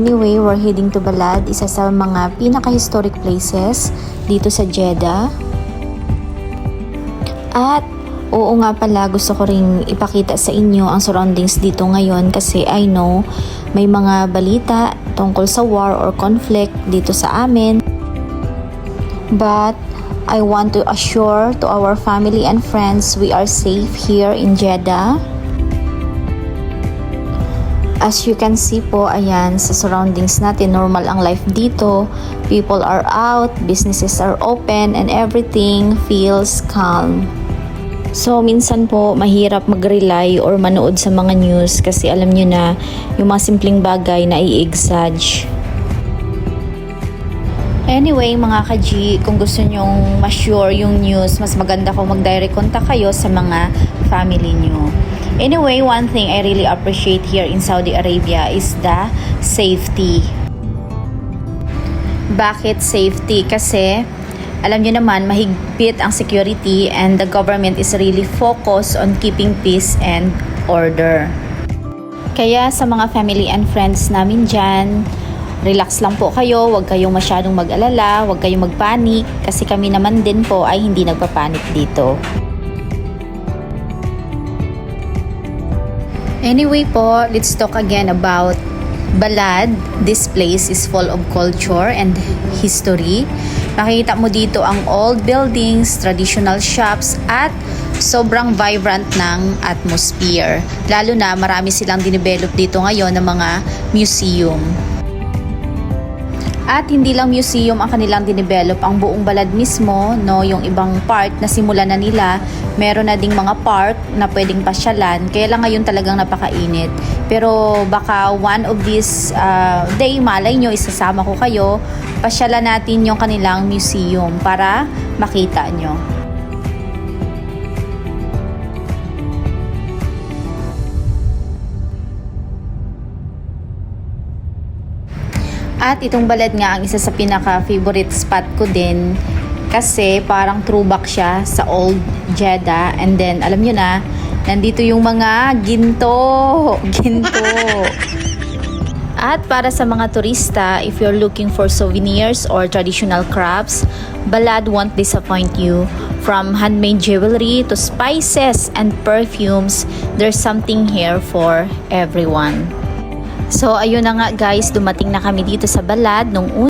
Anyway, we're heading to Balad, isa sa mga pinaka-historic places dito sa Jeddah. At oo nga pala, gusto ko ring ipakita sa inyo ang surroundings dito ngayon kasi I know may mga balita tungkol sa war or conflict dito sa amin. But I want to assure to our family and friends we are safe here in Jeddah. As you can see po, ayan, sa surroundings natin, normal ang life dito. People are out, businesses are open, and everything feels calm. So, minsan po, mahirap mag-rely or manood sa mga news kasi alam nyo na, yung mga simpleng bagay na i-exage. Anyway, mga ka-G, kung gusto nyong ma-sure yung news, mas maganda kung mag-direct contact kayo sa mga family nyo. Anyway, one thing I really appreciate here in Saudi Arabia is the safety. Bakit safety? Kasi alam nyo naman, mahigpit ang security and the government is really focused on keeping peace and order. Kaya sa mga family and friends namin dyan, relax lang po kayo, huwag kayong masyadong mag-alala, huwag kayong magpanik kasi kami naman din po ay hindi nagpapanik dito. Anyway po, let's talk again about Balad. This place is full of culture and history. Makikita mo dito ang old buildings, traditional shops, at sobrang vibrant ng atmosphere. Lalo na marami silang dinevelop dito ngayon ng mga museum. At hindi lang museum ang kanilang dinevelop, ang buong Balad mismo, no, yung ibang part na simulan na nila, meron na ding mga park na pwedeng pasyalan, kaya lang ngayon talagang napakainit. Pero baka one of these day, malay nyo, isasama ko kayo, pasyalan natin yung kanilang museum para makita nyo. At itong Balad nga ang isa sa pinaka-favorite spot ko din kasi parang throwback siya sa old Jeddah. And then, alam nyo na, nandito yung mga ginto. At para sa mga turista, if you're looking for souvenirs or traditional crafts, Balad won't disappoint you. From handmade jewelry to spices and perfumes, there's something here for everyone. So, ayun na nga guys, dumating na kami dito sa Balad nung